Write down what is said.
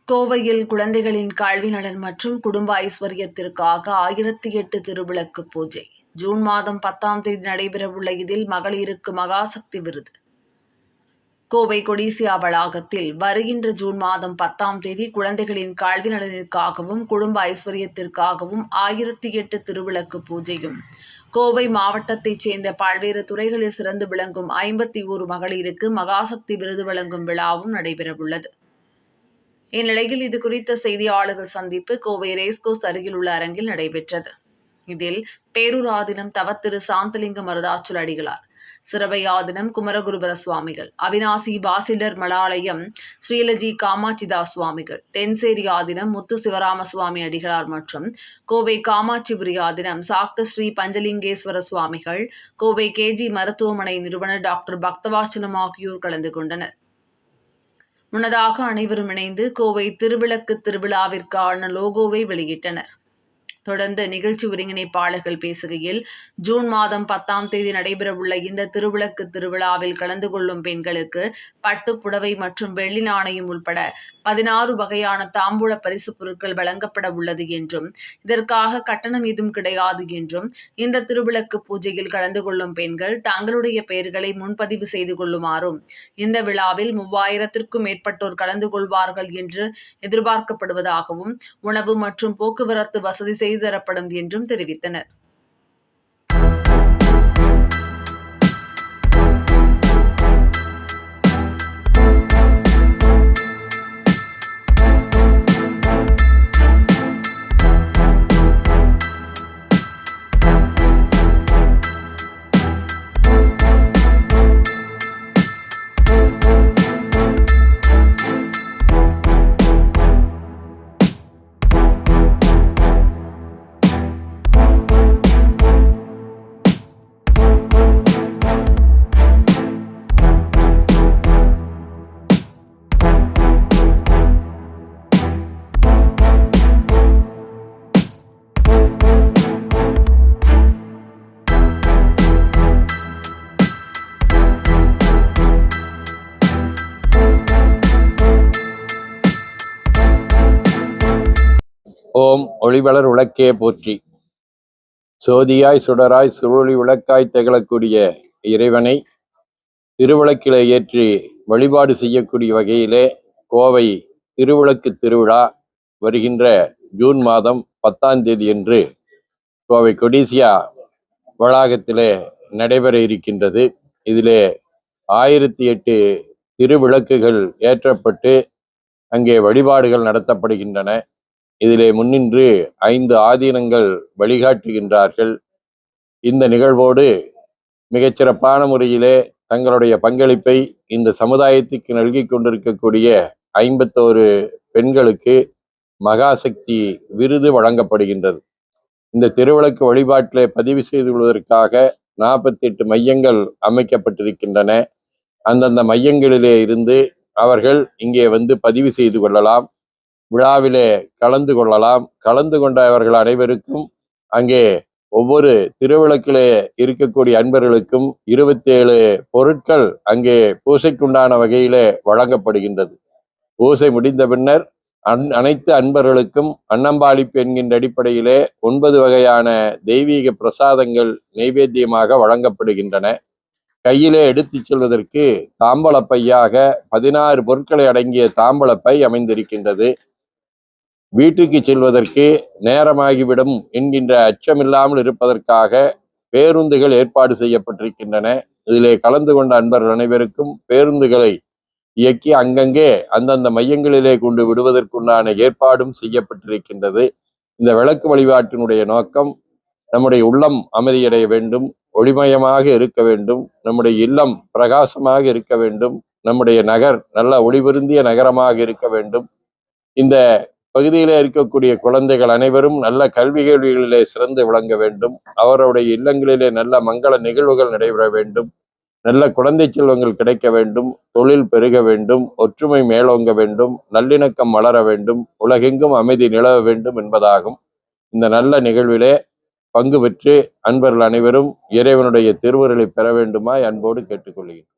கோவையில் குழந்தைகளின் கல்வி நலன் மற்றும் குடும்ப ஐஸ்வர்யத்திற்காக 1008 திருவிளக்கு பூஜை. ஜூன் மாதம் 10ஆம் தேதி நடைபெறவுள்ள இதில் மகளிருக்கு மகாசக்தி விருது. கோவை கொடிசியா வளாகத்தில் வருகின்ற ஜூன் மாதம் 10ஆம் தேதி குழந்தைகளின் கல்வி நலனிற்காகவும் குடும்ப ஐஸ்வர்யத்திற்காகவும் 1008 திருவிளக்கு பூஜையும், கோவை மாவட்டத்தைச் சேர்ந்த பல்வேறு துறைகளில் சிறந்து விளங்கும் 51 மகளிருக்கு மகாசக்தி விருது வழங்கும் விழாவும் நடைபெறவுள்ளது. இந்நிலையில் இது குறித்த செய்தியாளர்கள் சந்திப்பு கோவை ரேஸ்கோர்ஸ் அருகில் உள்ள அரங்கில் நடைபெற்றது. இதில் பேரூராதீனம் தவத்திரு சாந்தலிங்கம் மருதாச்சல அடிகளார், சிரபையாதீனம் குமரகுருபர சுவாமிகள், அவினாசி பாசிலர் மலாலயம் ஸ்ரீலஜி காமாட்சிதாஸ் சுவாமிகள், தென்சேரி ஆதீனம் முத்து சிவராம சுவாமி அடிகளார் மற்றும் கோவை காமாட்சிபுரி ஆதீனம் சாக்த ஸ்ரீ பஞ்சலிங்கேஸ்வர சுவாமிகள், கோவை கேஜி மருத்துவமனை நிறுவனர் டாக்டர் பக்தவாச்சலம் ஆகியோர் கலந்து கொண்டனர். முன்னதாக அனைவரும் இணைந்து கோவை திருவிளக்கு திருவிழாவிற்கான லோகோவை வெளியிட்டனர். தொடர்ந்து நிகழ்ச்சி ஒருங்கிணைப்பாளர்கள் பேசுகையில், ஜூன் மாதம் 10ஆம் தேதி நடைபெறவுள்ள இந்த திருவிளக்கு திருவிழாவில் கலந்து கொள்ளும் பெண்களுக்கு பட்டு புடவை மற்றும் வெள்ளி நாணயம் உட்பட 16 வகையான தாம்பூல பரிசு பொருட்கள் வழங்கப்பட உள்ளது என்றும், இதற்காக கட்டணம் ஏதும் கிடையாது என்றும், இந்த திருவிளக்கு பூஜையில் கலந்து கொள்ளும் பெண்கள் தங்களுடைய பெயர்களை முன்பதிவு செய்து கொள்ளுமாறும், இந்த விழாவில் 3000க்கும் மேற்பட்டோர் கலந்து கொள்வார்கள் என்று எதிர்பார்க்கப்படுவதாகவும், உணவு மற்றும் போக்குவரத்து வசதி செய்து தரப்படும் என்றும் தெரிவித்தனர். ஓம் ஒளிவளர் விளக்கே போற்றி. சோதியாய் சுடராய் சுருளி விளக்காய் திகழக்கூடிய இறைவனை திருவிளக்கிலே ஏற்றி வழிபாடு செய்யக்கூடிய வகையிலே கோவை திருவிளக்கு திருவிழா வருகின்ற ஜூன் மாதம் 10ஆம் தேதி என்று கோவை கொடிசியா வளாகத்திலே நடைபெற இருக்கின்றது. இதிலே 1008 திருவிளக்குகள் ஏற்றப்பட்டு அங்கே வழிபாடுகள் நடத்தப்படுகின்றன. இதிலே முன்னின்று 5 ஆதீனங்கள் வழிகாட்டுகின்றார்கள். இந்த நிகழ்வோடு மிகச்சிறப்பான முறையிலே தங்களுடைய பங்களிப்பை இந்த சமுதாயத்துக்கு நல்கி கொண்டிருக்கக்கூடிய 51 பெண்களுக்கு மகாசக்தி விருது வழங்கப்படுகின்றது. இந்த திருவிளக்கு வழிபாட்டிலே பதிவு செய்து கொள்வதற்காக 48 மையங்கள் அமைக்கப்பட்டிருக்கின்றன. அந்தந்த மையங்களிலே இருந்து அவர்கள் இங்கே வந்து பதிவு செய்து கொள்ளலாம், விழாவிலே கலந்து கொள்ளலாம். கலந்து கொண்டவர்கள் அனைவருக்கும் அங்கே ஒவ்வொரு திருவிளக்கிலே இருக்கக்கூடிய அன்பர்களுக்கும் 27 பொருட்கள் அங்கே பூசைக்குண்டான வகையிலே வழங்கப்படுகின்றது. பூசை முடிந்த பின்னர் அனைத்து அன்பர்களுக்கும் அன்னம்பாளிப்பு என்கின்ற அடிப்படையிலே 9 வகையான தெய்வீக பிரசாதங்கள் நைவேத்தியமாக வழங்கப்படுகின்றன. கையிலே எடுத்துச் செல்வதற்கு தாம்பலப்பையாக 16 பொருட்களை அடங்கிய தாம்பலப்பை அமைந்திருக்கின்றது. வீட்டுக்கு செல்வதற்கு நேரமாகிவிடும் என்கின்ற அச்சமில்லாமல் இருப்பதற்காக பேருந்துகள் ஏற்பாடு செய்யப்பட்டிருக்கின்றன. இதிலே கலந்து கொண்ட அன்பர்கள் அனைவருக்கும் பேருந்துகளை இயக்கி அங்கங்கே அந்தந்த மையங்களிலே கொண்டு விடுவதற்குண்டான ஏற்பாடும் செய்யப்பட்டிருக்கின்றது. இந்த விளக்கு வழிபாட்டினுடைய நோக்கம் நம்முடைய உள்ளம் அமைதியடைய வேண்டும், ஒளிமயமாக இருக்க வேண்டும், நம்முடைய இல்லம் பிரகாசமாக இருக்க வேண்டும், நம்முடைய நகர் நல்ல ஒளிபெருந்திய நகரமாக இருக்க வேண்டும். இந்த பகுதியிலே இருக்கக்கூடிய குழந்தைகள் அனைவரும் நல்ல கல்வி கேள்விகளிலே சிறந்து விளங்க வேண்டும். அவருடைய இல்லங்களிலே நல்ல மங்கள நிகழ்வுகள் நடைபெற வேண்டும், நல்ல குழந்தை செல்வங்கள் கிடைக்க வேண்டும், தொழில் பெருக வேண்டும், ஒற்றுமை மேலோங்க வேண்டும், நல்லிணக்கம் வளர வேண்டும், உலகெங்கும் அமைதி நிலவ வேண்டும் என்பதாகும். இந்த நல்ல நிகழ்விலே பங்கு பெற்று அன்பர்கள் அனைவரும் இறைவனுடைய திருவருளை பெற வேண்டுமாய் அன்போடு கேட்டுக்கொள்கிறேன்.